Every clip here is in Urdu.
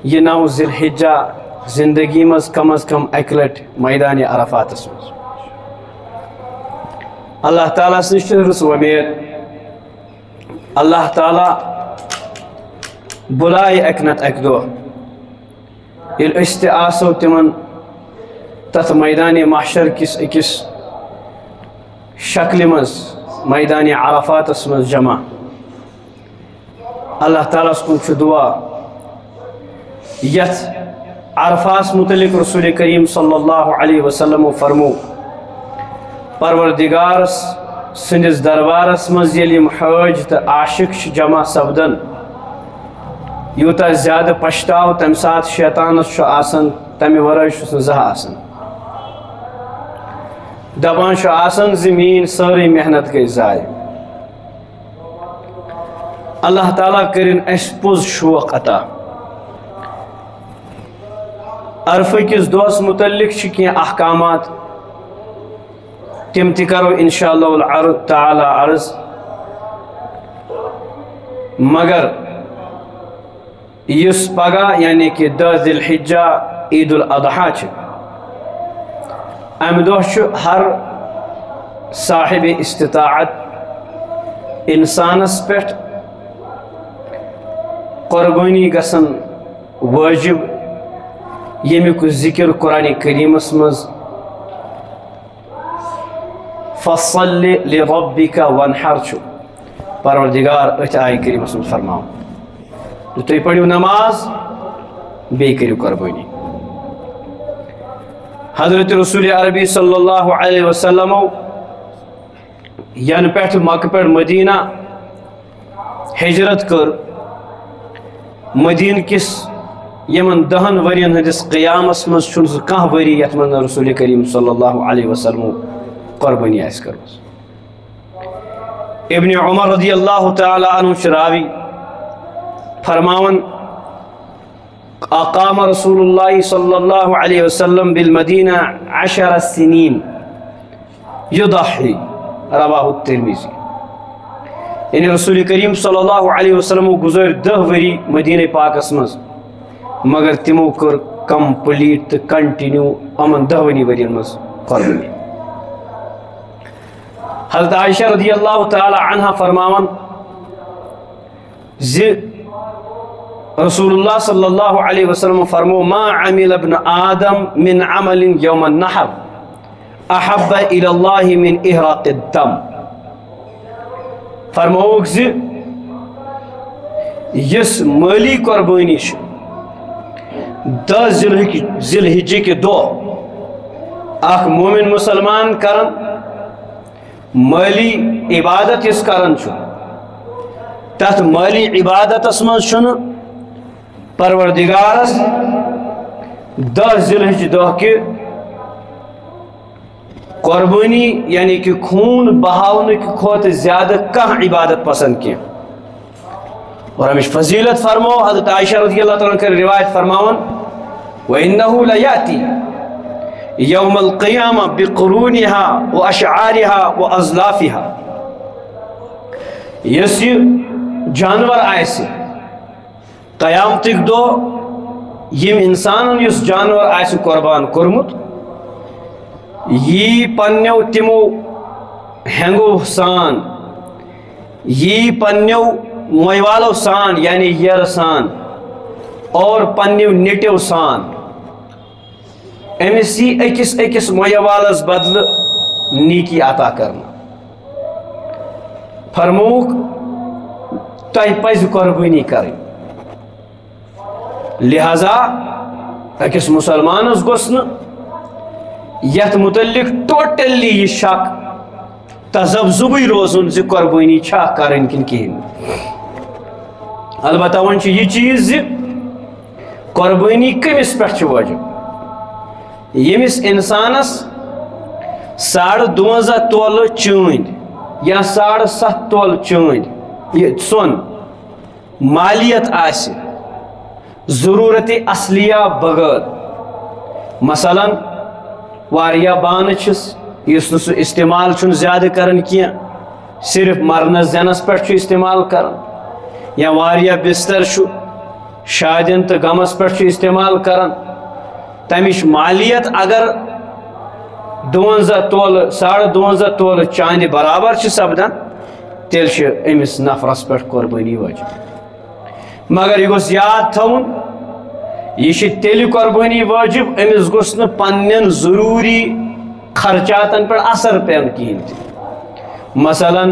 یہ 9 ذی الحجہ زندگی مز کم از کم اکہ لٹ میدان عرفات مز اللہ تعالیٰ نش رس ومید اللہ تعالیٰ بلائے اکہ نت اکہ دہ یل اس تہ آسو تمن تت میدان محشر کس اکس شکل مز میدان عرفات مز جمع اللہ تعالیٰ کن دعا یت عرفاس متعلق رسول کریم صلی اللہ علیہ وسلم فرمو پروردگار سندس دربارس مز یل حاج تو عاشق جمع سپدن یوتہ زیادہ پشتاو تمہ سات شیطانس آسان تمہ ورائے زہ آسان دپان آسان زمین ساری محنت گئی ضائع اللہ تعالیٰ کرن اس پوز شوق عطا عرفہ کس دہس متعلق کی احکامات تم تہ کرو انشاءاللہ تعالی عرض مگر اس پگہ یعنی کہ 10 ذی الحجہ عید الاضحیٰ ام دہ ہر صاحب استطاعت انسانس پہ قربانی گژھن واجب یمیک ذکر قرآن کریمس مز فصل لربک وانحر پروردگار ات آیہ کریمس مز فرماؤ تھی پڑھو نماز بی کرو قربانی حضرت رسول عربی صلی اللہ علیہ وسلم ین پہ مکہ پہ مدینہ ہجرت کر مدینہ کس یمن 10 ورین ہندس قیامس مز کھانا وری یت من رسول کریم صلی اللہ علیہ وسلم قربانی آس کر ابن عمر رضی اللہ تعالی عنہ راوی فرماون اقام رسول اللہ صلی اللہ علیہ وسلم بالمدینہ 10 سنین یضحی رواہ الترمذی یعنی رسول کریم صلی اللہ علیہ وسلم گزر 10 وری مدینہ پاکس مز مگر تمو کر کمپلیٹ تو کنٹینیو امن 10 ورین مز قربانی حضرت عائشہ رضی اللہ تعالی عنہ فرماون رسول اللہ صلی اللہ علیہ وسلم فرمو ما عمل ابن آدم من عمل یوم النحر احب الى اللہ من احراق الدم فرموک یس مالی قربانی 10 ذی الحجہ کے دو اخ مومن مسلمان کرن مالی عبادت اس کرن تت مالی عبادت مز پروردگارس 10 ذی الحجہ دہ کے قربانی یعنی کہ خون بہاؤن کھوت زیادہ کھانا عبادت پسند کی اور ہمیں فضیلت فرمو حضرت عائشہ رضی اللہ تعالیٰ عنہ روایت فرماون وَإِنَّهُ لَيَأْتِي يَوْمَ الْقِيَامَةِ بِقُرُونِهَا وَأَشْعَارِهَا وَأَزْلَافِهَا یہ جانور آئے قیامتک دو یم انسان اس جانور آئے قربان کرمت یہ پنیو تمو ہنگو سان یہ پنیو مویوالو سان یعنی یر سان اور پنیو نٹیو سان امسی اکس مویوالس بدل نیکی عطا کرنا فرموک تہ پز قربانی کریں لہذا اکس مسلمانس گوسن یت متعلق ٹوٹلی یہ شک تذبذبی روزن زی قربانی چھا کرن کن کہین البتہ ون یہ چیز زی قربانی کمس پہ واجب یمس انسانس 12.5 تولہ چاند یا 7.5 تولہ چاند یہ سون مالیت آسہ ضرورت اصلیہ بغیر مثلا واریا بان اس استعمال زیادہ کرن کی صرف مرنس زینس پہ استعمال کرن یا واریا بستر شادین تو غمس پہ استعمال کران تمچ مالیت اگر 52 تولہ 52.5 تولہ چاندِ برابر سپدان تیل امس نفرس پہ قربانی واجب مگر یہ گوس یاد تھون یہ تیل قربانی واجب امس گوس نہ پنن ضروری خرچاتن پہ اثر پین کہین مثلا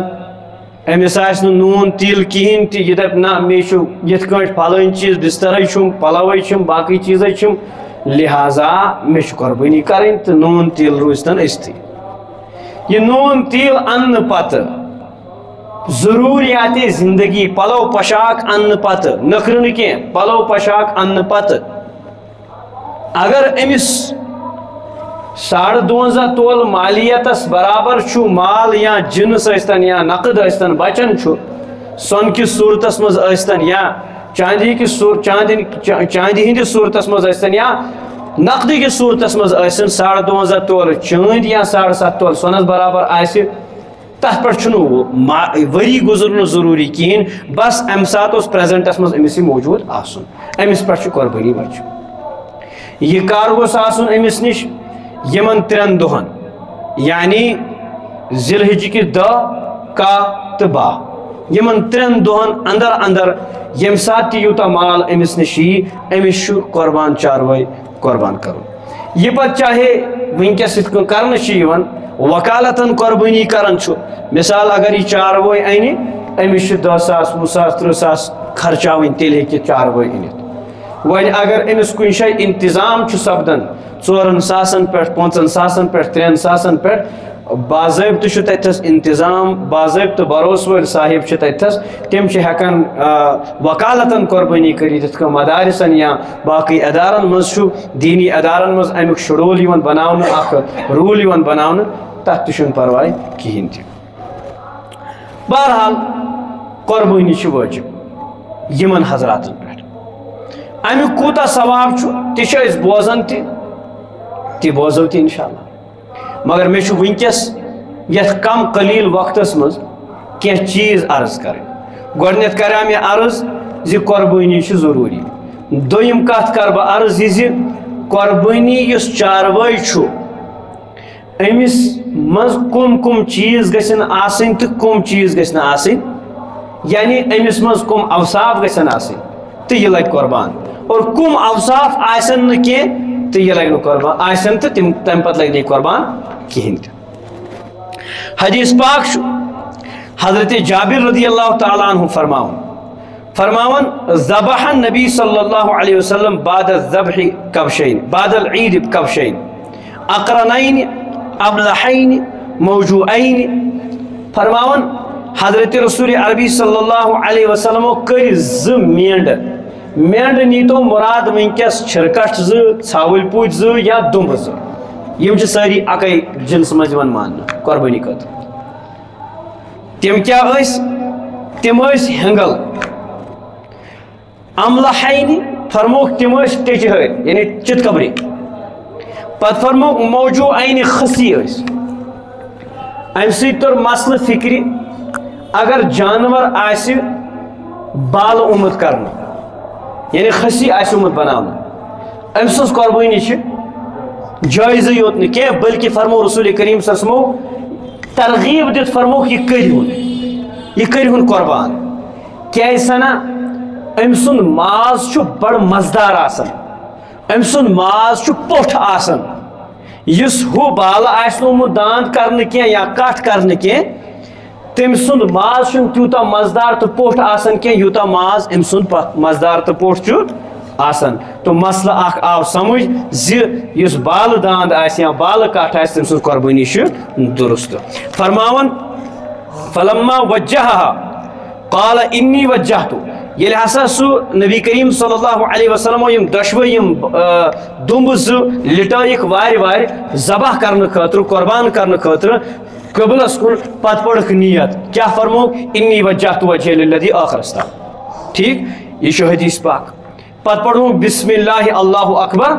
امس آس نون تیل کہین تہ یہ دپ نا مے یت کٹ پھلن چیز بستر چھم پلوے چھم باقی چیز چھم لہذا مے قربانی کریں تو نون تیل روزتن استھی یہ نون تیل ان پتہ ضروریات زندگی پلو پشاک ان پتہ نکھر کی پلو پشاک ان پتہ اگر امس 52.5 تول مالیتس برابر چھو مال یا جنس ائستن یا نقد ائستن بچن چھو سون کی صورتس مز ائستن یا چاندی کی چاندی ہندی صورتس مز ائستن یا نقدی کی صورتس مز ائستن 52.5 تول چاند یا 7.5 تول سونس برابر آئیسی تح پر چھنو وری گزرن ضروری کہین بس ام سات اس پریزنٹس مز امسی موجود آسن امس پر چھ قربانی بچ یہ کار گوس آسن امس نش یمن 3 دہن یعنی ذی الحجہ کی 10 کاہ تو 12 یمن 3 دہن اندر اندر یم سات یوتا مال امس نشی امس چھ قربان چاروے قربان کرو یہ پت چاہے ونکس کرن یوان وکالتن قربانی کرن چھو مثال اگر یہ چاروے اینی امس 10,000 20,000 30,000 خرچاون تیل ہیکہ چاروے انت ولی اگر امس کن شے انتظام چھ سپدن 4,000 پہ 5,000 پہ 3,000 پہ باضابطہ تتس انتظام باضابطہ بروس ول صاحب تتس تم ہیکن وکالتن قربانی کرت مدارسن یا باقی ادارن مز دینی ادارن مز امیک شیڈول بناون اخ رول بناون تت تہ پرواے کہین تہ بہرحال قربانی واجب یمن حضراتن پہ امیک کوتا ثواب تہ بوزان تہ بوزو تہ انشاءاللہ مگر مے ونکس یت کم قلیل وقتس مز کی چیز عرض کریں گۄڈنیتھ کرا مے عرض زی قربانی ضروری دویم کت کر بہ عرض یہ زی قربانی یس چاروے چھو امس مز کم چیز گژھن آسن تو کم چیز گژھن آسن یعنی امس مز کم اوصاف گژھن آسن تو یہ لگ قربان اور کم اوصاف آسن نہ کی تو یہ لگ قربان آسن تو تم پتہ لگ قربان کہین حدیث پاک شو حضرت جابر رضی اللہ تعالی عنہ فرماون ذبح النبی صلی اللہ علیہ وسلم بعد الذبح کبشین بعد العید کبشین اقرنین ابلحین موجوعین فرماون حضرت رسول عربی صلی اللہ علیہ وسلم کر مینڈ نیتو مراد ونکس چھرکٹ ژھاول پوچ یا دمب یم ساری اکی جنس مز مان قربانی خاطر تم کیا تم ہنگل املحین فرموک تم ٹچہر یعنی چت قبری پت فرموک موجوعین خسی ام سی تر مسل فکری اگر جانور آس بال آمت کرنا یعنی خسی آس آمت بنانا ام سز قربانی جائزہ یوت نی بلکہ فرمو رسول کریم صلی اللہ علیہ وسلم ترغیب دت فرمو یہ کرہن قربان کیا سنا ام سن ماز بڑ مزدار آسن ام سن ماز پوٹھ آسن اس ہو بال آمت داند کرنے کی یا کٹ کرنے کی تم سن ماز تیوتا مزدار تو پوٹھ آسن کی یوتا ماز ام سن مزدار تو پوٹھ آسن تو مسئلہ اخ آو سمجھ زس بال داند آس یا بال کٹ آس تم سن قربانی درست فرماون فلما وجہها قال انی وجہتو یل ہسا سو نبی کریم صلی اللہ علیہ وسلم یم دشوی یم دمب لٹائک وار ذبح کرنے خاطر قربان کرنے خاطر قبلس کن پت پڑھ نیت کیا فرمو انی وجہت وجہ للذی آخرستا ٹھیک یہ حدیث پاک پت پڑھو بسم اللہ اللہ اکبر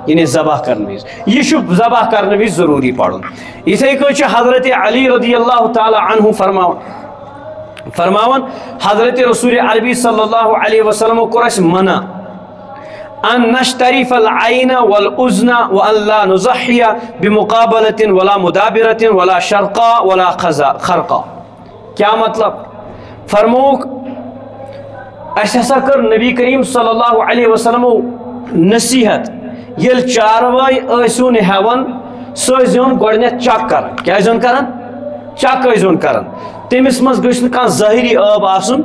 یعنی ذبح کرنے یہ ذبح کرنے ضروری پڑھو اتھے کچھ حضرت علی رضی اللہ تعالی عنہ فرماون حضرت رسول عربی صلی اللہ علیہ وسلم کور اس منع ان نشترف العین والاذن وان لا نضحی بمقابلۃ ولا مدابرۃ ولا شرقا ولا خرقا. کیا مطلب؟ فرموک اس ہسا کر نبی کریم صلی اللہ علیہ وسلم نصیحت یل چاروائے ٲسِو نہٕ ہٮ۪وان سُہ ٲسۍزِہون گۄڈنٮ۪تھ چک کران. کیٛاہ ٲسۍزِہون کران؟ چک ٲسۍزِہون کران. تٔمِس منٛز گٔژھ نہٕ کانٛہہ ظٲہری آب آسُن.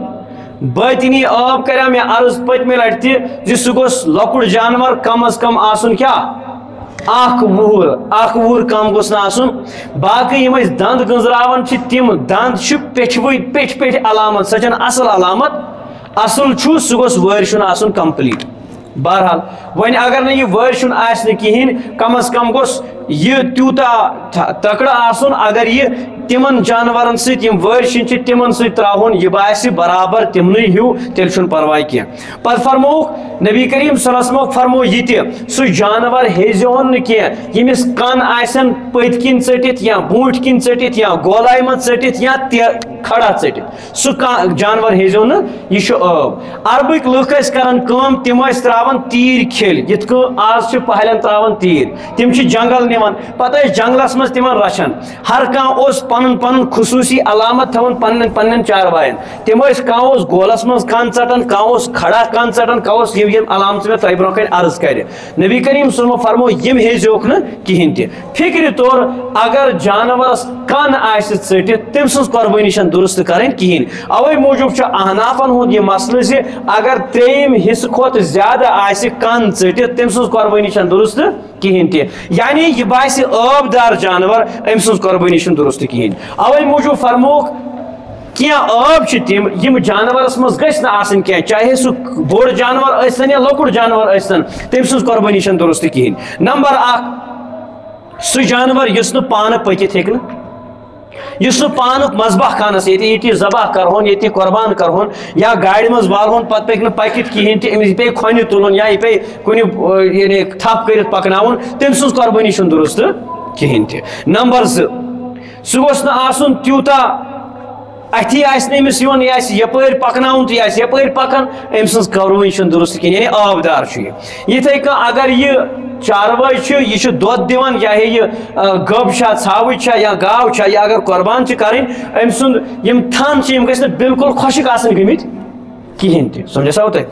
باطنی آب کریٛاو مےٚ عرض پٔتمہِ لٹہِ تہِ زِ سُہ گوٚژھ لۄکُٹ جانور کم از کم آسُن کیٛاہ؟ اکھ وُہُر کم گوٚژھ نہٕ آسُن. باقٕے یِم أسۍ دنٛد گٔنٛزراوان چھِ تِم دنٛد چھِ پیٚٹھۍ علامت. سۄ چھنہٕ اصل علامت. اصل چھُ سُہ گوٚژھ وٲرشُن آسُن کمپلیٹ. بہرحال وۄنۍ اگر نہٕ یہِ وٲرشُن آسہِ نہٕ کِہیٖنۍ کم از کم گوٚژھ یہِ تیوٗتاہ تکڑٕ آسُن اگر یہِ تِمن جانورن سۭتۍ یِم وٲرشِن چھِ تِمن سۭتۍ تراوُن یہِ باسہِ برابر تِمنٕے ہیوٗ تیٚلہِ چھُنہٕ پرواے کینٛہہ. پتہٕ فرمووُکھ نبی کریم صلی اللہ علیہ وسلمو فرمو یہِ تہِ سُہ جانور ہیزِہون نہٕ کینٛہہ ییٚمِس کن آسن پٔتۍ کِنۍ ژٔٹِتھ یا برونٛٹھ کِنۍ ژٔٹِتھ یا گولایہِ منٛز ژٔٹِتھ یا کھڑا ژٔٹِتھ سُہ کانٛہہ جانور ہیزِہون نہٕ. یہِ چھُ عٲب. عربٕکۍ لُکھ ٲسۍ کران کٲم تِم ٲسۍ تراوان تیٖر کھیٚلۍ یِتھ کٔنۍ آز چھِ پہلٮ۪ن تراوان تیٖر. تِم چھِ جنگل نِوان پتہٕ ٲسۍ جنگلس منٛز تِمن رچھان. ہر کانٛہہ اوس پنُن پنُن خصوٗصی علامت تھاوان پننٮ۪ن چاروایَن. تِم ٲسۍ کانٛہہ اوس گولس منٛز کن ژٹان کانٛہہ اوس کھڑا کن ژٹان کانٛہہ اوس یِم علامژٕ مےٚ تۄہہِ برونٛہہ کنہِ عرض کرِ. نبی کریم صلی اللہ علیہ وسلم فرمو یِم ہیزِہوکھ نہٕ کِہینۍ تہِ. فِکرِ طور اگر جانورس کن آسہِ ژٔٹِتھ تٔمۍ سٕنٛز قۄربٲنی چھنہٕ درست کرٕنۍ کِہینۍ. اوے موٗجوٗب چھُ احنافن ہُنٛد یہِ مسلہٕ زِ اگر ترٛیٚیِم حصہٕ کھۄتہٕ زیادٕ آسہِ کن ژٔٹِتھ تٔمۍ سٕنٛز قۄربٲنی چھنہٕ درست کِہینۍ تہِ. یعنی یہِ باسہِ ٲب دار جانور أمۍ سٕنٛز قۄربٲنی چھنہٕ درست کِہینۍ. اوے موٗجوٗب فرمووُکھ کینٛہہ ٲب چھِ تِم یِم جانورس منٛز گژھِ نہٕ آسٕنۍ کینٛہہ چاہے سُہ بوٚڑ جانور ٲسۍتن یا لۄکُٹ جانور ٲسۍتن تٔمۍ سٕنٛز قۄربٲنی چھنہٕ درست کِہینۍ. نمبر اکھ سُہ جانور یُس نہٕ پانہٕ پٔکِتھ ہیٚکہِ نہٕ یُس نہٕ پانُک مذبح خانس ییٚتہِ ذبح کرہون ییٚتہِ قۄربان کرہون یا گاڑِ منٛز والہون پتہٕ پیٚکہِ نہٕ پٔکِتھ کِہینۍ تہِ أمِس پیٚیہِ کھۄنہِ تُلُن یا یہِ پیٚیہِ کُنہِ یعنی تھپھ کٔرِتھ پکناوُن تٔمۍ سٕنٛز قۄربٲنی چھنہٕ درست کِہینۍ تہِ. نمبر زٕ سُہ گوٚژھ نہٕ آسُن تیوٗتاہ اتھی آسہِ نہٕ أمِس یُن یہِ آسہِ یپٲرۍ پکناوُن تہٕ یہِ آسہِ یپٲرۍ پکان أمۍ سٕنٛز قۄربٲنی چھنہٕ درست کِہینۍ یعنی آبدار چھُ یہِ. یِتھٕے کٔنۍ اگر یہِ چاروٲے چھُ یہِ چھُ دۄد دِوان چاہے یہِ گٔب چھا ژھاوٕج چھا یا گاو چھا یہِ اگر قۄربان چھِ کرٕنۍ أمۍ سُنٛد یِم تھن چھِ یِم گژھِ نہٕ بالکل خۄشک آسٕنۍ گٔمٕتۍ کِہینۍ تہِ. سمجھسا تۄہہِ؟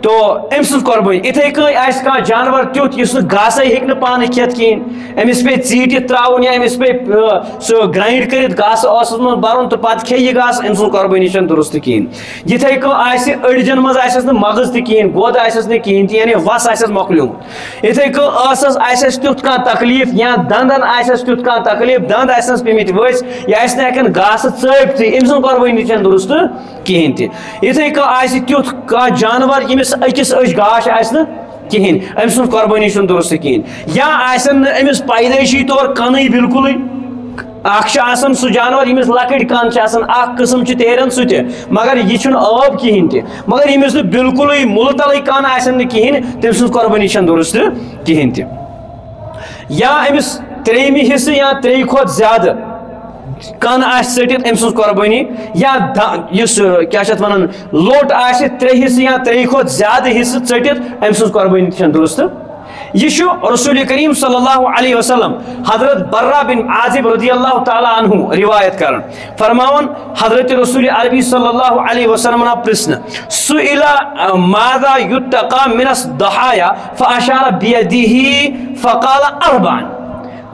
تو أمۍ سٕنٛز قۄربٲنی. یِتھٕے کٔنۍ آسہِ کانٛہہ جانور تیُتھ یُس نہٕ گاسے ہیٚکہِ نہٕ پانہٕ کھٮ۪تھ کِہینۍ أمِس پیٚیہِ ژیٖٹِتھ تراوُن یا أمِس پیٚیہِ سُہ گرایِنڈ کٔرِتھ گاسہٕ ٲسس منٛز برُن تہٕ پتہٕ کھیٚیہِ یہِ گاسہٕ أمۍ سٕنٛز قۄربٲنی چھنہٕ درست کِہینۍ. یِتھٕے کٔنۍ آسہِ أڈجن منٛز آسٮ۪س نہٕ مغٕز تہِ کِہینۍ گۄد آسٮ۪س نہٕ کِہینۍ تہِ یعنی وس آسٮ۪س مۄکلیومُت. یِتھٕے کٔنۍ ٲسس آسٮ۪س تیُتھ کانٛہہ تکلیٖف یا دنٛدن آسٮ۪س تیُتھ کانٛہہ تکلیٖف دنٛد آسنس پیٚمٕتۍ ؤسۍ یہِ آسہِ نہٕ ہٮ۪کان گاسہٕ ژٲپتھٕے أمۍ سٕنٛز قۄربٲنی چھنہٕ درست کِہینۍ تہِ. یِتھٕے کٔنۍ آسہِ تیُتھ کانٛہہ جانور ییٚمِس أکِس أچھ گاش آسہِ نہٕ کِہینۍ أمۍ سٕنٛز قۄربٲنی چھنہٕ درست کِہینۍ. یا آسن نہٕ أمِس پیدٲیشی طور کنٕے بالکلٕے. اکھ چھُ آسان سُہ جانور ییٚمِس لۄکٕٹۍ کن چھِ آسان اکھ قٕسم چھِ تیرن سُہ تہِ مگر یہِ چھُنہٕ عٲب کِہینۍ تہِ مگر ییٚمِس نہٕ بالکلٕے مُلتلٕے کن آسن نہٕ کِہینۍ تٔمۍ سٕنٛز قۄربٲنی چھنہٕ درست کِہینۍ تہِ. یا أمِس ترٛیٚیِمہِ حصہٕ یا ترٛیٚیہِ کھۄتہٕ زیادٕ کن آسہِ ژٔٹِتھ أمۍ سٕنٛز قۄربٲنی یا یُس کیٛاہ چھِ اتھ ونان لوٚٹ آسہِ ترٛےٚ حصہٕ یا ترٛیٚیہِ کھۄتہٕ زیادٕ حصہٕ ژٔٹِتھ أمۍ سٕنٛز قۄربٲنی تہِ چھنہٕ درست. یہ رسول کریم صلی اللہ علیہ وسلم حضرت برہ بن عازب رضی اللہ تعالیٰ عنہ روایت کرن فرماون حضرت رسول عربی صلی اللہ علیہ وسلم پرسن سئل ماذا یتقى من الضحايا فاشار بیدہ فقال اربعا.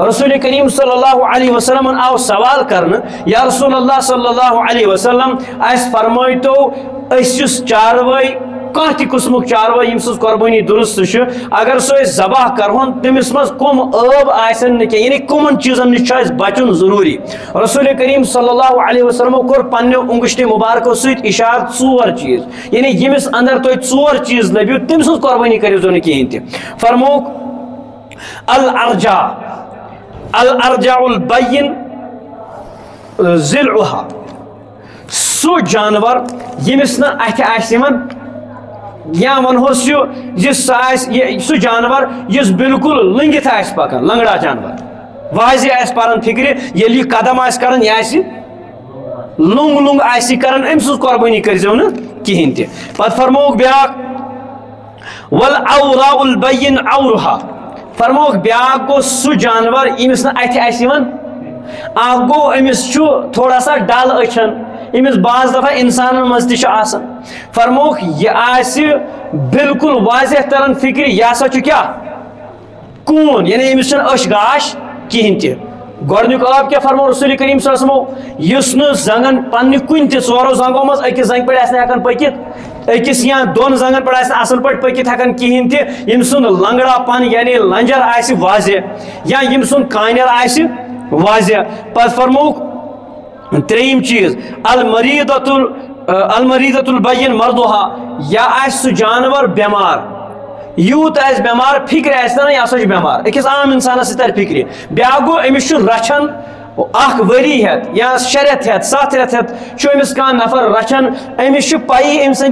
رسول کریم صلی اللہ علیہ وسلم آو سوال کرنے یا رسول اللہ صلی اللہ علیہ وسلم اس فرمائیتو اس یس چاروائی کانٛہہ تہِ قٕسمُک چاروٲے ییٚمہِ سٕنٛز قۄربٲنی درست چھِ اگر سُہ أسۍ ذبح کرہون تٔمِس منٛز کٕم ٲب آسن نہٕ کینٛہہ یعنی کٕمن چیٖزن نِش چھُ اَسہِ بچُن ضروٗری. رسول کریم صلی اللہ علیہ وسلمو کوٚر پننیو انگشتو مبارکو سۭتۍ اشارٕ ژور چیٖز یعنی ییٚمِس اندر تۄہہِ ژور چیٖز لٔبِو تٔمۍ سٕنٛز قۄربٲنی کٔرِو نہٕ کِہینۍ تہِ. فرمووُکھ الارجا الارجع البین ضلعها سُہ جانور ییٚمِس نہٕ اَتھِ آسہِ یِوان یا ونہوس سُہ جانور یُس بالکل لنگِتھ آسہِ پکان لنگڑا جانور واضح آسہِ پران فکرِ ییٚلہِ یہِ قدم آسہِ کران یہِ آسہِ لنگ لنگ آسی کرن ام سز قربانی کرزو نا کہین تہ پت فرموک بیاک والعوراء البین عورها فرموک بیاک گو سو جانور امس نا اتھ آسی ون اخ گو امس چھو تھوڑا سا ڈل اچھن امس بعض دفعہ انسان مز تہ آسان فرموک یہ آسی بالکل واضح ترن فکر یہ ہسا چھ کیا کون یعنی امس چھن اش گاش کہین تہ گۄڈنیُک آب کیا فرمو رسول کریم صلی اللہ علیہ وسلم یس نہ زنگن پنہ کن تہ ژورو زنگو مز أکِس زنگ پہ آسہِ ہیکان پٔکِتھ أکِس یا دۄن زنگن پہ آسہِ اصل پٲٹھۍ پٔکِتھ ہیکان کہین تہ یم سُنٛد لنگڑا پن یعنی لنجر آسہِ واضح یا یم سُنٛد کانیر آسہِ واضح پتہٕ فرموک ترٛیٚیِم چیٖز المریضۃ البین مردها یا آسہِ سُہ جانور بیمار یوت آس بیمار فکر آسنا یہ ہسا بیمار أکِس عام انسانس تر فکر بیاکھ گو أمس رچھان اخ ؤری ہیتھ یا 6 رٮ۪تھ ہیتھ 7 رٮ۪تھ ہیتھ أمس کانٛہہ نفر رچھان أمس پی أمس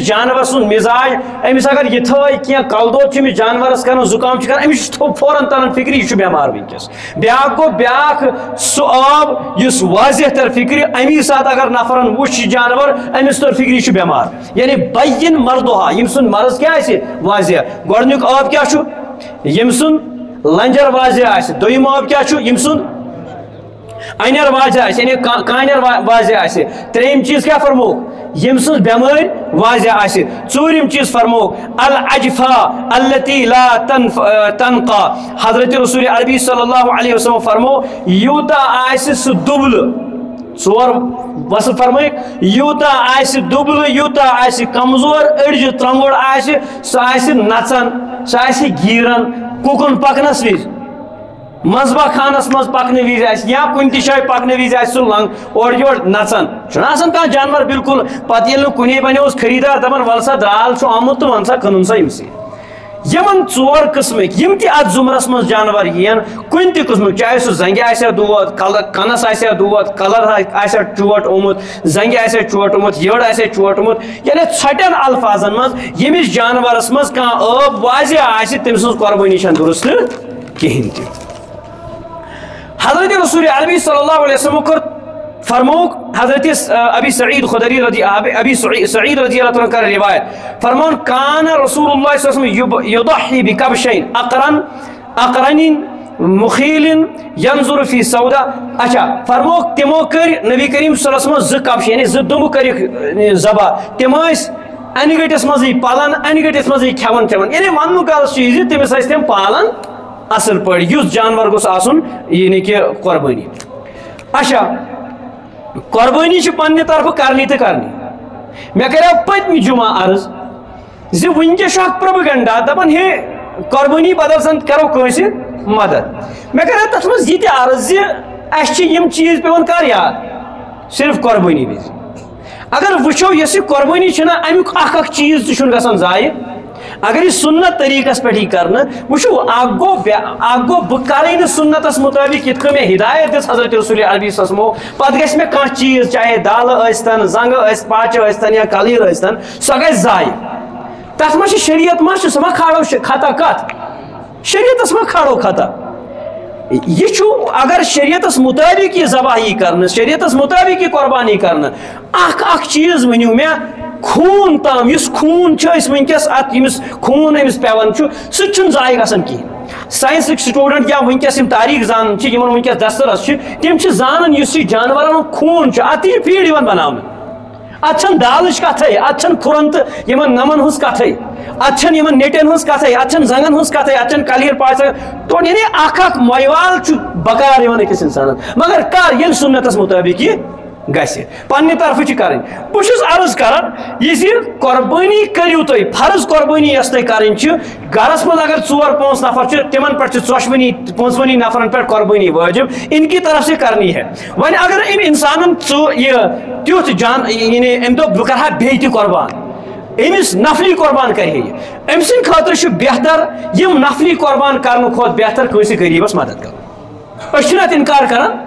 جانور سُنٛد مزاج أمس اگر یہ تھٲے کینٛہہ کلدود أمس جانورس کران زُکام چھُ کران أمس فوراً تران فکر یہ بیمار ونکس بیاکھ گو بیاکھ سُہ آب یُس واضح تر فکر امی سات اگر نفرن وُچھ جانور أمس تر فکر یہ بیمار یعنی بین مردوہا یم سُنٛد مرض کیا آسہِ واضح گۄڈنیُک آب کیا چھُ یم سُنٛد لنجر واضح آسہِ دوٚیِم آب کیا چھُ یم سُنٛد انیر واضح آسہِ یعنی کانیر واضح آسہِ ترٛیٚیِم چیٖز کیا فرموک یم سٕنٛز بٮ۪مٲرۍ واضح آسہِ ژوٗرِم چیٖز فرموک العجفا التي لا تنقى حضرت رسول عربی صلی اللہ علیہ وسلم فرمو یوٗتاہ آسہِ سُہ دُبلہٕ ژور وصف فرمٲیِکھ یوٗتاہ آسہِ دُبلہٕ یوٗتاہ آسہِ کمزور أڑجہِ ترٛنٛگُر آسہِ سُہ آسہِ نژان سُہ آسہِ گیٖران کُکُن پکنس وِزِ مذبح خانس مز پکنہ وز یا کن تہ جائے پکنہ وز سہ لنگ اور یور نژان آسان کانٛہہ جانور بالکل پتہ ییٚلہِ نہٕ کُنے بنیوس خریدار دپان ول سا درال چھُ آمُت تہٕ ون سا کٕنُن سا أمسٕے یمن ژور قسمٕکۍ یم تہِ اتھ زُمرس منٛز جانور یِن کُنہِ تہِ قٕسمُک چاہے سُہ زنگہِ آسیا دود کنس آسیا دود کلر آسیا چوٹ آمُت زنگہِ آسیا چوٹ آمُت یٔڑ آسیا چوٹ آمُت یعنی ژھۄٹٮ۪ن الفاظن منٛز ییٚمِس جانورس منٛز کانٛہہ ٲب واضح آسہِ تٔمۍ سٕنٛز قۄربٲنی چھنہٕ درست کہیٖنۍ تہِ حضرت رسول عربی صلی اللہ علیہ وسلم کر فرموک حضرت ابی سعید خدری رضی اللہ عنہ کا روایت فرمون کان رسول اللہ صلی اللہ علیہ وسلم یضحی بکبشین اقرن مخیل ینظر فی سودا اچھا فرموک تمو کر نبی کریم صلی اللہ علیہ وسلم ز کبش یعنی ز دمب کر ذبح تم انہ گٹس مزے پالان انہ گٹس مزے کھیون چیون یعنی وننک چیز تمس تم پالان اصل پہ اس جانور گوس آسن یعنی کہ قربانی اچھا قربانی پنہ طرف کرنی تو کرنی مے کرو پتم جمعہ عرض زِ ونکس پروپیگنڈا دپان ہے قربانی بدل زن کرو کنس مدد مے کرو تر مز یہ عرض زِ اس یم چیز پیون کر یاد صرف قربانی وز اگر وچھو یس قربانی امیک اخ چیز تہ گژھان ضائع اگر یہ سنت طریقس پہ کرنا وچھو اخ گو بہ کرے نا سنتس مطابق یت میں ہدایت دس حضرت رسول عربی صلی اللہ علیہ وسلم پتہ گژھِ مے کانٛہہ چیز چاہے دال ٲسۍتن زنگ پاچہ ٲسۍتن یا کلیر ٲسۍتن سۄ گژھِ ضایع تتھ منٛز شریعت ما سۄ ما کھالو خطا کتھ شریعتس ما کھالو خطا یہ اگر شریعتس مطابق یہ ذبح کرنا شریعتس مطابق یہ قربانی کرنا اخ چیز ؤنِو مےٚ خوٗن تام یُس خوٗن چھُ أسۍ ؤنکیٚس اتھ ییٚمِس خوٗن أمِس پیوان چھُ سُہ چھُنہٕ ضایع گژھان کِہیٖنۍ ساینسٕکۍ سٹوٗڈنٹ یا ؤنکیٚس یِم تاریٖخ زانان چھِ یِمن ؤنکیٚس دسترس چھِ تِم چھِ زانان یُس یہِ جانورن ہُنٛد خوٗن چھُ اتھ تہِ چھِ فیٖڈ یِوان بناونہٕ اتھ چھنہٕ دالٕچ کتھٕے اتھ چھنہٕ کھُرن تہٕ یِمن نمن ہٕنٛز کتھٕے اتھ چھنہٕ یِمن نیٹین ہٕنٛز کتھٕے اتھ چھنہٕ زنگن ہٕنٛز کتھٕے اتھ چھنہٕ کلیر پاچہ تو یعنی اکھ مویوال چھُ بکار یِوان أکِس انسانس مگر کر ییٚلہِ سُنتس مطٲبق یہِ گژھِ پننہِ طرفہٕ چھِ کرٕنۍ بہٕ چھُس عرض کران یہِ زِ قۄربٲنی کٔرِو تُہۍ فرض قۄربٲنی یۄس تۄہہِ کَرٕنۍ چھِ گرس منٛز اگر 4-5 نفر چھِ تِمن پٮ۪ٹھ چھِ ژۄشوٕنی پانٛژوٕنی نفرن پٮ۪ٹھ قۄربٲنی وٲجِب ان کی طرف سے کرنی ہے وۄنۍ اگر أمۍ انسانن یہِ تیُتھ جان یعنی أمۍ دوٚپ بہٕ کرٕ ہا بیٚیہِ تہِ قۄربان أمِس نفلی قۄربان کرِ ہے یہِ أمۍ سٕنٛدِ خٲطرٕ چھُ بہتر یِم نفلی قۄربان کرنہٕ کھۄتہٕ بہتر کٲنٛسہِ غریٖبس مدد کرُن أسۍ چھِنہٕ اتھ انکار کران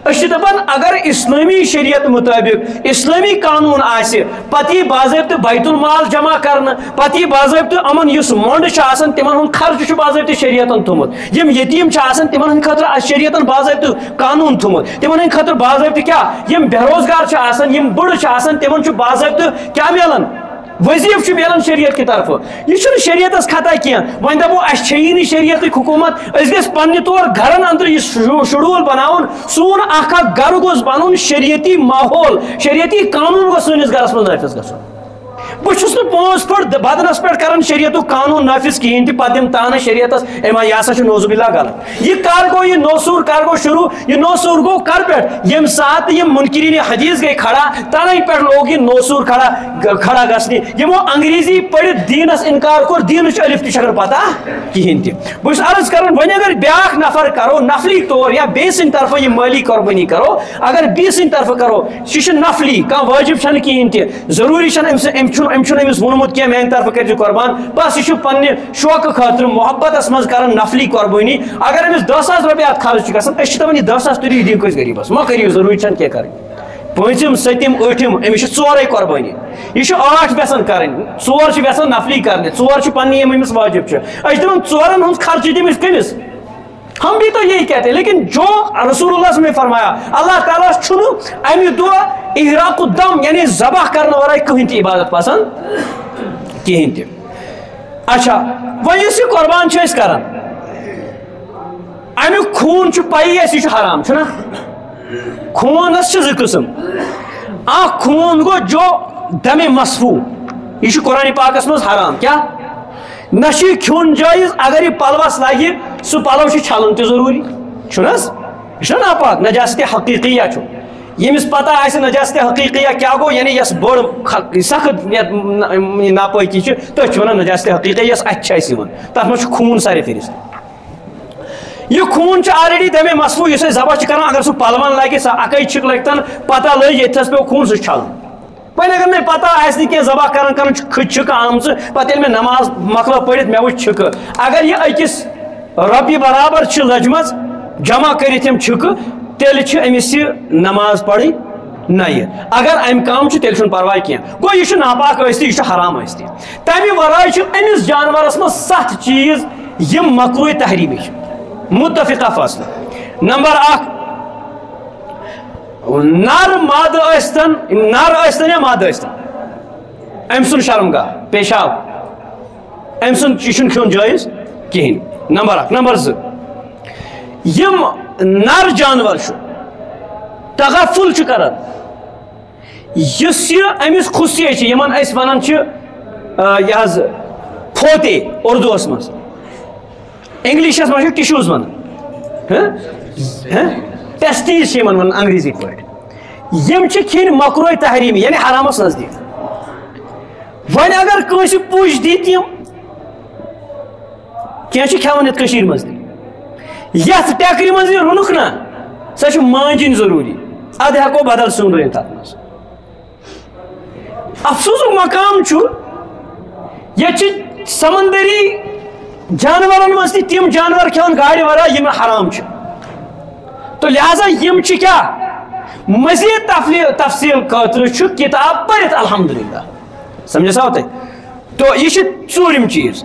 دپان اگر اسلامی شریعت مطابق اسلامی قانون آسہِ پتہٕ یی باضٲبطہٕ بیت المال جمع کرنہٕ پتہٕ یی باضٲبطہٕ یِمن یُس مۄنڈ چھُ آسان تِمن ہُنٛد خرچہٕ چھُ باضٲبطہٕ شریعتن تھوٚمُت یِم یتیٖم چھِ آسان تِمن ہٕنٛدِ خٲطرٕ شریعتن باضٲبطہٕ قانون تھوٚمُت تِمن ہٕنٛدِ خٲطرٕ باضٲبطہٕ کیٛاہ یِم بے روزگار چھِ آسان یِم بٕڑٕ چھِ آسان تِمن چھُ باضٲبطہٕ کیٛاہ میلان وظیف ملان شریعت کی طرف یہ شریعتس خطا کی ون دپو اس چھ شریعت حکومت اس گھس پنہ طور گھرن اندر یہ شیڈول بناون سون اخ گھر گوس بنن شریعتی ماحول شریعتی قانون گوس سنس گھرس من نافذ گھن بہت 5 فٹ بدنس پہ کران شریعت قانون نافذ کہین تہ پتہ تانہ شریعتس اما یہ ہسا نوزب اللہ غلط یہ کر گو یہ نو سور کر گو شروع یہ نو سور گو کر پہ یم سات یم منکرین حدیث گئی کھڑا تنہی پہ لوگ یہ نو سور کھڑا گھنی یمو انگریزی پڑھ دینس انکار کور دینچ الف تہ پتہ کہین تہ بہت عرض کران ون اگر بیاکھ نفر کرو نفلی طور یا بی سن طرف یہ مالی قربانی کرو اگر بی سن طرف کرو یہ نفلی کھانا واجب چھ کہین تہ ضروری امس ونمت کی میانہ طرف کر قربان بس یہ پنہ شوق خاطر محبت مز کر نفلی قربانی اگر امس 10,000 رۄپیہِ ات خرچ گژھان دپان یہ 10,000 تُلِو دِیو کٲنٛسہِ غریٖبس ما کٔرِو ضروٗری چھنہٕ کینٛہہ کَرٕنۍ پٲنٛژِم سٔتِم ٲٹھِم أمِس چھِ 4 قربانی یہ 8 یژھان کَرٕنۍ 4 چھِ یژھان نفلی کرنہِ 4 چھِ پننہِ یِم أمِس واجب چھِ أسۍ چھِ دپان 4 ہُنٛد خرچہٕ دِم أسۍ کٔمِس ہم بھی تو یہی کہتے ہیں لیکن جو رسول اللہ نے فرمایا اللہ تعالیٰ چھُنہٕ امہِ دۄہ احراق الدم یعنی ذبح کرنے ورٲے کٕہٕنۍ تہِ عبادت پسند کہین تہِ اچھا وۄنۍ یُس یہِ قربان چھِ أسۍ کران امیُک خوٗن چھُ پایی اَسہِ یہِ چھُ حرام چھُنہ خوٗنس چھِ 2 قٕسم اکھ خوٗن گوٚو جو دمِ مصفوٗ یہ چھُ قرآنِ پاکس منٛز حرام کیٛاہ نہ چھُ یہِ کھیوٚن جٲیز اگر یہِ پلوس لگہِ سُہ پلو چھُ چھلُن تہِ ضروٗری چھُنہ حظ یہِ چھُنہ ناپاک نجاست حقیقیہ چھُ ییٚمِس پتہ آسہِ نجاست حقیقیہ کیٛاہ گوٚو یعنی یۄس بٔڑ سخت ناپٲکی چھِ تٔتھۍ چھِ ونان نجاست حقیقیہ یۄس اتھِ چھِ اسہِ یِوان تتھ منٛز چھُ خوٗن سارے فہرست یہ خوٗن چھُ آلریڈی دمے مصفوٗ یُس أسۍ ذبح چھِ کران اگر سُہ پلون لگہِ سۄ اکے چھِک لگتن پتہ لٔج ییٚتھس پیوٚو خوٗن سُہ چھُ چھلُن وۄنۍ اگر مےٚ پتہ آسہِ نہٕ کینٛہہ ذبح کران چھُ کھٔج چھِکہٕ آمژٕ پتہٕ ییٚلہِ مےٚ نماز مۄکلٲو پٔرِتھ مےٚ وٕچھ چھِکہٕ اگر یہِ أکِس رۄپیہِ برابر چھِ لٔجمٕژ جمع کٔرِتھ یِم چھِکہٕ تیٚلہِ چھِ أمِس یہِ نماز پرٕنۍ نَیہِ اگر امہِ کم چھُ تیٚلہِ چھُنہٕ پرواے کینٛہہ گوٚو یہِ چھُ ناپاک ٲسۍ یہِ چھُ حرام ٲسۍ تہِ تمہِ ورٲے چھِ أمِس جانورس منٛز 7 چیٖز یِم مکروٗہ تحریمی چھِ متفقہ فاصلہٕ نمبر 1 نر مادٕ ٲسۍتن نر ٲسۍتن یا مادٕ ٲسۍتن أمۍ سُنٛد شرمگاہ پیشاب أمۍ سُنٛد یہِ چھُنہٕ کھیوٚن جٲیز کِہیٖنۍ نمبر 1 نمبر 2 یِم نر جانور چھُ تغفل چھُ کران یُس یہِ أمِس خوشی چھِ یِمن أسۍ ونان چھِ یہِ حظ پھوتے اردوٗہس منٛز انگلشس منٛز چھِ ٹِشوٗز ونان ٹیسٹیز چھِ یِمن ونان انگریزی پٲٹھۍ یِم چھِ کھیٚنۍ مکروٗہ تحریمی یعنی حرامس نزدیٖک وۄنۍ اگر کٲنٛسہِ پُش دی تِم کینٛہہ چھِ کھٮ۪وان یتھ کٔشیٖرِ منٛز تہِ یتھ ٹٮ۪کرِ منٛز یہِ رُنُکھ نا سۄ چھِ مانٛجِنۍ ضروٗری ادٕ ہٮ۪کو بدل سیُن رٔنِتھ اتھ منٛز افسوٗسُک مقام چھُ ییٚتہِ چھِ سمندری جانورن منٛز تہِ تِم جانور کھٮ۪وان گاڑِ ورٲے یِم حرام چھِ تو لہذا یم چھِ کیٛاہ مزید تفصیل خٲطرٕ چھُ کتاب پٔرِتھ الحمدللہ سمجھس آو تۄہہِ تو یہ چھِ 4م چیٖز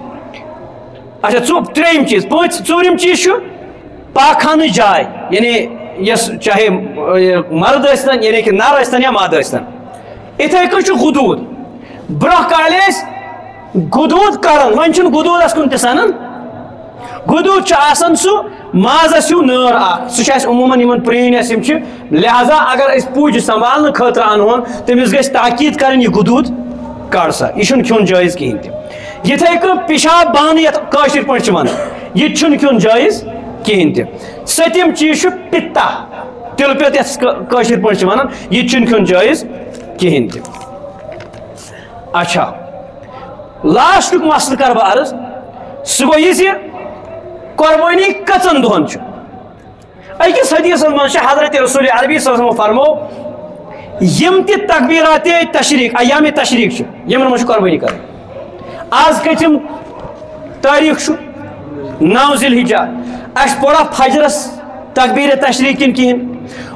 اچھا 3م چیٖز 4م چیٖز چھُ پاخانٕچ جاے یعنی یۄس چاہے مرد ٲسۍتن یعنی کہ نر ٲسۍتن یا مادٕ ٲسۍتن یِتھَے کٔنۍ چھُ غدوٗد برونٛہہ کالہِ ٲسۍ غدوٗد کران وۄنۍ چھُنہٕ غدوٗدس کُن تہِ سنان غدوٗد چھُ آسان سُہ مازس ہیوٗ نٲر اکھ سُہ چھُ اسہِ عموٗمن یِمن پرٛٲنۍ اسہِ یِم چھِ لہذا اگر أسۍ پُج سنبھالنہٕ خٲطرٕ انہون تٔمِس گژھِ تاکیٖد کرٕنۍ یہِ غدوٗد کڑ سا یہِ چھُنہٕ کھیوٚن جٲیز کِہینۍ تہِ یِتھَے کٔنۍ پِشاب بانہٕ یتھ کٲشِر پٲٹھۍ چھِ ونان یہِ تہِ چھُنہٕ کھیوٚن جٲیز کِہینۍ تہِ 7م چیٖز چھُ پِتا تِلہٕ پٮ۪ت یتھ کٲشِر پٲٹھۍ چھِ ونان یہِ تہِ چھُنہٕ کھیوٚن جٲیز کِہینۍ تہِ اچھا لاسٹُک مسلہٕ کرٕ بہٕ عرض سُہ گوٚو یہِ زِ قربٲنی کٔژن دۄہن چھُ أکِس حدیثس منٛز چھِ حضرت رسول عربی صلی اللہ علیہ وسلم فرمو یِم تہِ تقبیٖرات تشریٖق ایام تشریٖق چھِ یِمن منٛز چھِ قربٲنی کرٕنۍ آز کٔژِم تٲریٖخ چھُ 9 ذی الحجہ اَسہِ پوٚرا فجرس تقبیٖر تشریٖق کِنہٕ کِہینۍ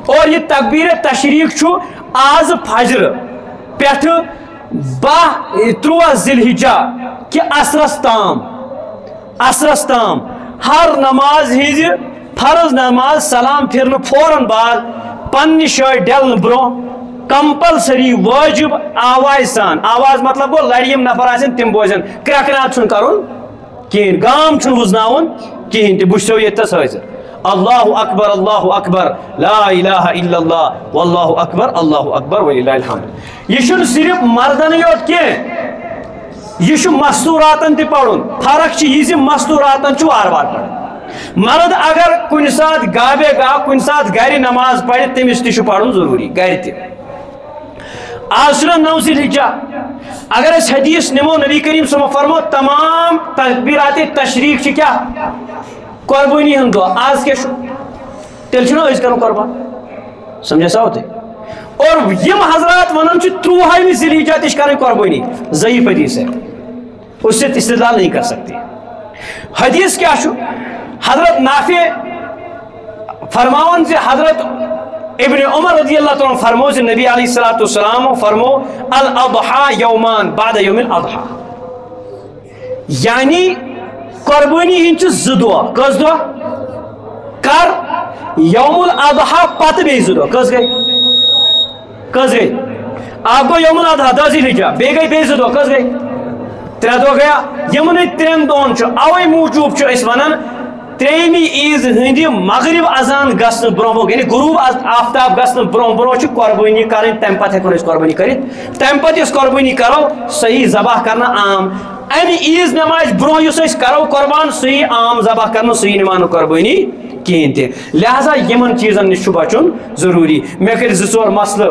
اور یہ تکبیر تشریق چھو آز فجر پیٹھ 13 ذی الحجہ کہ عصرس تام ہر نماز ہز فرض نماز سلام پھرن فوراً بعد پنہ شاے ڈلن برو کمپلسری واجب آواز سان آواز مطلب گو لڑیم نفر آسن تم بوزن کرکنات چھن کرن کہین گام چھن وزناون کہین تہ بچو یتس حاضر اللہ اکبر لا الہ الا اللہ واللہ اکبر وللہ الحمد یہ چھن صرف مردن یوت کی یہ مستوراتن تہ پڑھن فرق چھ یہ مستوراتن چھ وار وار پڑھن مرد اگر کن سات گابے گا کن سات گھر نماز پڑھے تمس تہ پڑھن ضروری گھر تہ آج چھُ 9 ذی الحجہ اگر اس حدیث نمو نبی کریم صلی اللہ علیہ وسلم فرمو تمام تکبیرات تشریق چھ کیا قربانی ہند دو آج کیا تیل چھنا اس کرو قربان سمجھا سا ہوتے اور یم حضرات ونن چھ 13 ذی الحجہ تش کریں قربانی ضعیف حدیث ہے اس سے استدلال نہیں کر سکتے حدیث کیا چھو حضرت نافع فرماون سے حضرت ابن عمر رضی اللہ عنہ فرمو سے نبی علیہ الصلوۃ والسلام فرمو الاضحى یومان بعد یوم الاضحى یعنی قربانی ہنچ زدوا کس دو کر یوم الاضحى پت بی زدوا کس گئی آپ کو یوم الاضحى 10 ذی الحجہ بی گئی بی زدوا کس گئی 3 دو گیا یمن 3 دون چھ اوے موجوب چھ اس ونن تریمی عیز ہندی مغرب اذان گسن برو یعنی غروب آفتاب گسن برو چھ قربانی کریں تم پتہ ہیکو اس قربانی کرت تم پتہ اس قربانی کرو صحیح ذبح کرنا عام امی عیز نماز برو یس اس کرو قربان صحیح عام ذبح کرنا صحیح نمان قربانی کہین تہ لہذا یمن چیزن نش بچن ضروری مے کر 2 مسئلہ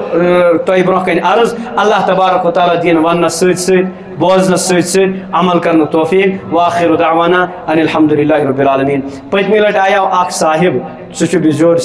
تہ برو کن عرض اللہ تبارک و تعالی دین ون ست بوزن ست عمل کرنے توفیق وآخر دعوانا ان الحمدللہ رب العالمین پتمی لٹ آیا اخ صاحب سہ بزور